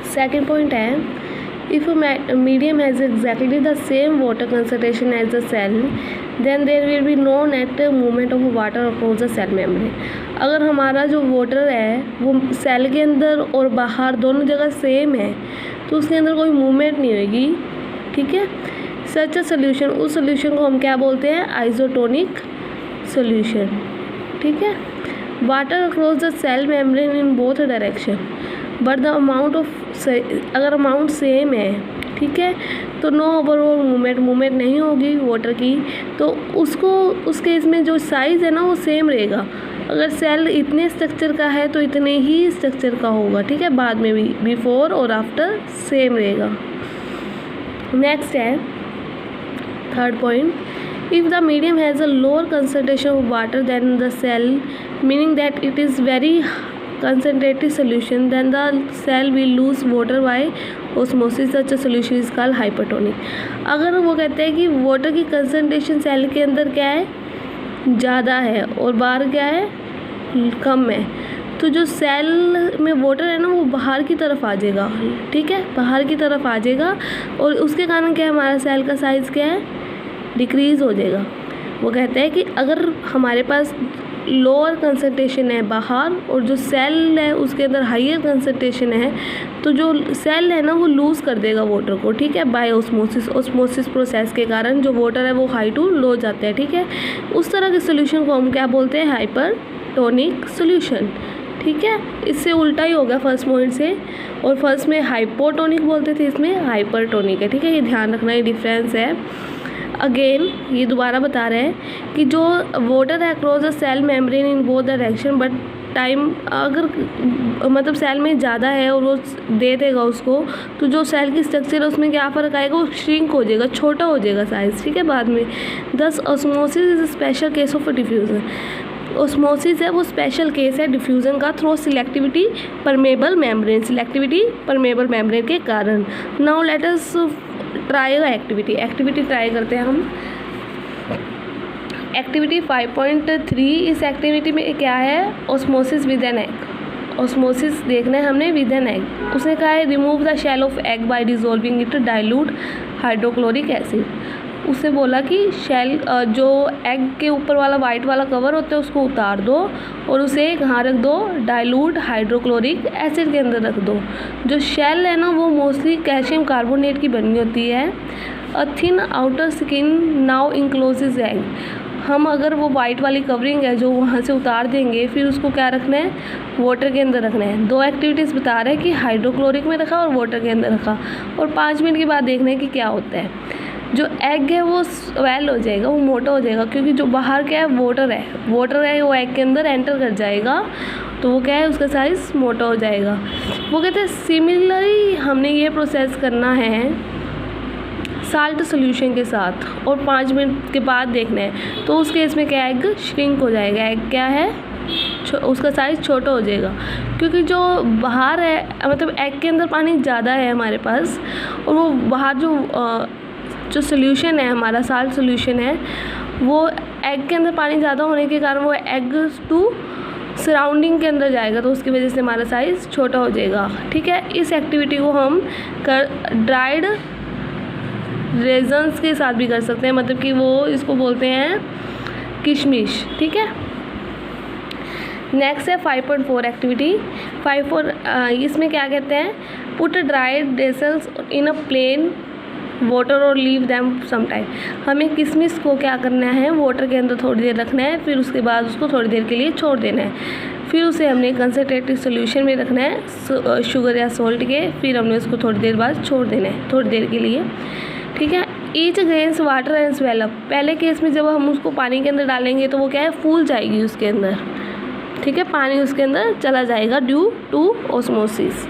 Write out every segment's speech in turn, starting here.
Second point है, if a medium has exactly the same water concentration as the cell, then there will be no net movement of water across the cell membrane. अगर हमारा जो water है वो cell के अंदर और बाहर दोनों जगह सेम है तो उसके अंदर कोई मूवमेंट नहीं होगी, ठीक है। सच अ सोल्यूशन, उस सोल्यूशन को हम क्या बोलते हैं, आइसोटोनिक सोल्यूशन, ठीक है। Water across the cell membrane in both direction, but the amount of, अगर अमाउंट सेम है, ठीक है, तो नो ओवरऑल मूवमेंट नहीं होगी वाटर की, तो उसको उस केस में जो साइज़ है ना वो सेम रहेगा। अगर सेल इतने स्ट्रक्चर का है तो इतने ही स्ट्रक्चर का होगा, ठीक है, बाद में भी बिफोर और आफ्टर सेम रहेगा। नेक्स्ट है third point, if the medium has a lower concentration of water than the cell, meaning that it is very concentrated solution, then the cell will lose water by osmosis. Such a solution is called hypertonic. अगर वो कहते हैं कि water की concentration cell के अंदर क्या है, ज़्यादा है और बाहर क्या है, कम है, तो जो सेल में वाटर है ना वो बाहर की तरफ आ जाएगा, ठीक है, बाहर की तरफ आ जाएगा, और उसके कारण क्या है, हमारा सेल का साइज़ क्या है, डिक्रीज़ हो जाएगा। वो कहते हैं कि अगर हमारे पास लोअर कंसंट्रेशन है बाहर और जो सेल है उसके अंदर हाइयर कंसंट्रेशन है, तो जो सेल है ना वो लूज़ कर देगा वाटर को, ठीक है, बाय ओस्मोसिस प्रोसेस के कारण जो वाटर है वो हाई टू लो जाता है, ठीक है। उस तरह के सोल्यूशन को हम क्या बोलते हैं, हाइपरटोनिक सोल्यूशन, ठीक है। इससे उल्टा ही हो गया फर्स्ट पॉइंट से, और फर्स्ट में हाइपोटोनिक बोलते थे, इसमें हाइपरटोनिक है, ठीक है, ये ध्यान रखना, ये डिफरेंस है। अगेन ये दोबारा बता रहे हैं कि जो वाटर है across the cell membrane in both direction, but time अगर मतलब सेल में ज़्यादा है और वो दे देगा उसको, तो जो सेल की स्ट्रक्चर है उसमें क्या फ़र्क आएगा, वो श्रिंक हो जाएगा, छोटा हो जाएगा साइज़, ठीक है, बाद में। दस osmosis is special case of diffusion, osmosis है वो स्पेशल केस है डिफ्यूज़न का through selectivity permeable membrane, selectivity permeable membrane के कारण। Now let us try activity try करते हैं हम। एक्टिविटी 5.3, इस एक्टिविटी में क्या है, osmosis with an egg, osmosis देखना है हमने विद एन एग। उसने कहा है remove the shell off egg by dissolving it dilute hydrochloric acid. उसने बोला कि शेल जो एग के ऊपर वाला वाइट वाला कवर होता है उसको उतार दो और उसे कहाँ रख दो, डाइल्यूट हाइड्रोक्लोरिक एसिड के अंदर रख दो। जो शेल है ना वो मोस्टली कैल्शियम कार्बोनेट की बनी होती है। A thin outer skin now encloses egg, हम अगर वो वाइट वाली कवरिंग है जो वहाँ से उतार देंगे, फिर उसको क्या रखना है, वाटर के अंदर रखना है। दो एक्टिविटीज़ बता रहे हैं कि हाइड्रोक्लोरिक में रखा और वाटर के अंदर रखा, और 5 मिनट के बाद देखना है कि क्या होता है। जो एग है वो स्वेल हो जाएगा, वो मोटा हो जाएगा, क्योंकि जो बाहर क्या है, वाटर है वो एग के अंदर एंटर कर जाएगा, तो वो क्या है, उसका साइज़ मोटा हो जाएगा। वो कहते हैं सिमिलरली हमने ये प्रोसेस करना है साल्ट सोल्यूशन के साथ, और 5 मिनट के बाद देखना है, तो उस केस में क्या एग श्रिंक हो जाएगा, एग क्या है, उसका साइज़ छोटा हो जाएगा, क्योंकि जो बाहर है मतलब एग के अंदर पानी ज़्यादा है हमारे पास, और वो बाहर जो सोल्यूशन है हमारा साल्ट सोल्यूशन है वो एग के अंदर पानी ज़्यादा होने के कारण वो एग टू सराउंडिंग के अंदर जाएगा, तो उसकी वजह से हमारा साइज़ छोटा हो जाएगा, ठीक है। इस एक्टिविटी को हम ड्राइड रेजन्स के साथ भी कर सकते हैं, मतलब कि वो इसको बोलते हैं किशमिश, ठीक है। नेक्स्ट है 5.4 एक्टिविटी 5.4, इसमें क्या कहते हैं, पुट ड्राइड रेजन्स इन अ प्लेन वाटर और लीव दैम सम टाइम। हमें किशमिश को क्या करना है, वाटर के अंदर थोड़ी देर रखना है, फिर उसके बाद उसको थोड़ी देर के लिए छोड़ देना है, फिर उसे हमने कंसनट्रेटेड सोल्यूशन में रखना है शुगर या सॉल्ट के, फिर हमने उसको थोड़ी देर बाद छोड़ देना है थोड़ी देर के लिए, ठीक है। Each against water and swell up, पहले केस में जब हम उसको पानी के अंदर डालेंगे तो वो क्या है, फूल जाएगी उसके अंदर, ठीक है, पानी उसके अंदर चला जाएगा ड्यू टू ऑस्मोसिस।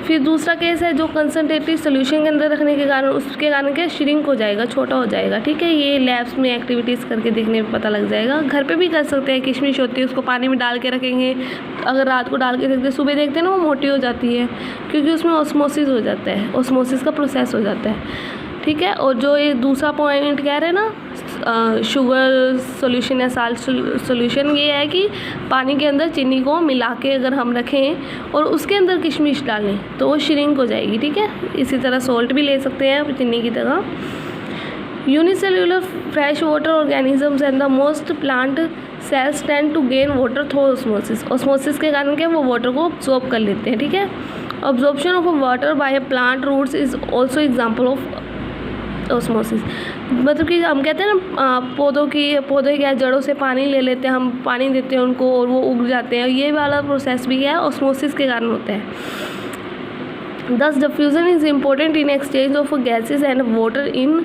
फिर दूसरा केस है जो कंसनट्रेटेड सोल्यूशन के अंदर रखने के कारण, उसके कारण क्या श्रिंक हो जाएगा, छोटा हो जाएगा, ठीक है। ये लैब्स में एक्टिविटीज़ करके देखने में पता लग जाएगा। घर पे भी कर सकते हैं, किशमिश होती है उसको पानी में डाल के रखेंगे, अगर रात को डाल के रखते हैं सुबह देखते हैं ना वो मोटी हो जाती है, क्योंकि उसमें ऑस्मोसिस हो जाता है, ऑस्मोसिस का प्रोसेस हो जाता है, ठीक है। और जो ये दूसरा पॉइंट कह रहे हैं ना शुगर सॉल्यूशन या साल्ट सॉल्यूशन ये है कि पानी के अंदर चीनी को मिला के अगर हम रखें और उसके अंदर किशमिश डालें तो वो श्रिंक हो जाएगी, ठीक है। इसी तरह सॉल्ट भी ले सकते हैं चीनी की तरह। Unicellular fresh water organisms and the most plant cells tend to gain water through osmosis. Osmosis के कारण क्या वो वाटर को अब्जॉर्ब कर लेते हैं, ठीक है। Absorption of water by a plant roots is also example of osmosis. मतलब कि हम कहते हैं ना पौधे क्या जड़ों से पानी ले लेते हैं, हम पानी देते हैं उनको और वो उग जाते हैं, ये वाला प्रोसेस भी है ऑस्मोसिस के कारण होता है। Thus diffusion is important in exchange of gases and water in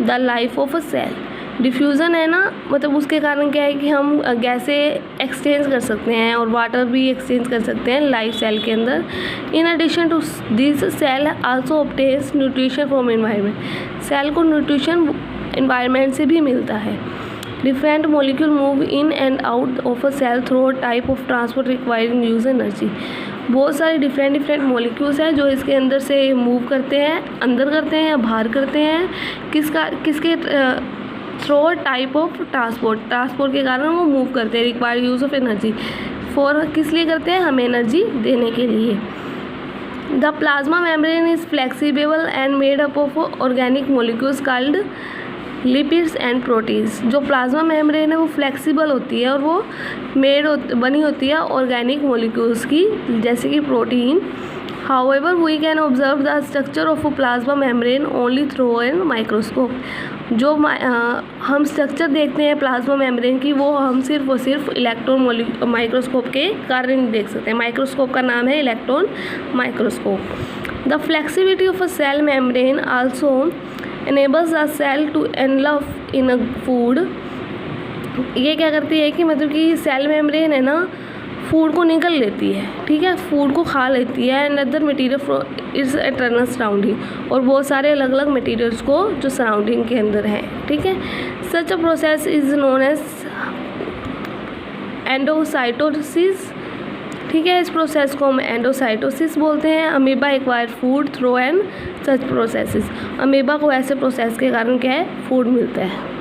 the life of a cell. Diffusion है ना, मतलब उसके कारण क्या है कि हम गैसें एक्सचेंज कर सकते हैं और वाटर भी एक्सचेंज कर सकते हैं लाइफ सेल के अंदर। In addition to this cell also obtains nutrition from environment. Cell को न्यूट्रिशन एनवायरनमेंट से भी मिलता है। Different molecule move in and out of a cell through type of transport requiring use energy. बहुत सारे different molecules हैं जो इसके अंदर से मूव करते हैं, अंदर करते हैं या बाहर करते हैं, किसके थ्रू टाइप ऑफ ट्रांसपोर्ट के कारण वो मूव करते हैं। Require use of energy for किस लिए करते हैं, हमें एनर्जी देने के लिए। The plasma membrane is flexible and made up of organic molecules called lipids and proteins. जो प्लाज्मा मेम्ब्रेन है वो फ्लेक्सिबल होती है और वो बनी होती है ऑर्गेनिक मॉलिक्यूल्स की, जैसे कि protein. However, we can observe the structure of a plasma membrane only through a microscope. जो हम स्ट्रक्चर देखते हैं प्लाज्मा मेम्ब्रेन की वो हम सिर्फ और सिर्फ इलेक्ट्रॉन माइक्रोस्कोप के कारण देख सकते हैं। माइक्रोस्कोप का नाम है electron microscope. The flexibility of a cell membrane also enables the cell to engulf in a food। ये क्या करती है कि मतलब कि सेल मेम्ब्रेन है ना फूड को निकल लेती है, ठीक है, फूड को खा लेती है and other material is eternal surrounding, और बहुत सारे अलग अलग मटीरियल्स को जो सराउंडिंग के अंदर है, ठीक है। Such a process is known as endocytosis, ठीक है। इस प्रोसेस को हम एंडोसाइटोसिस बोलते हैं। Amoeba acquire food through and such processes. Amoeba को ऐसे प्रोसेस के कारण क्या है फूड मिलता है।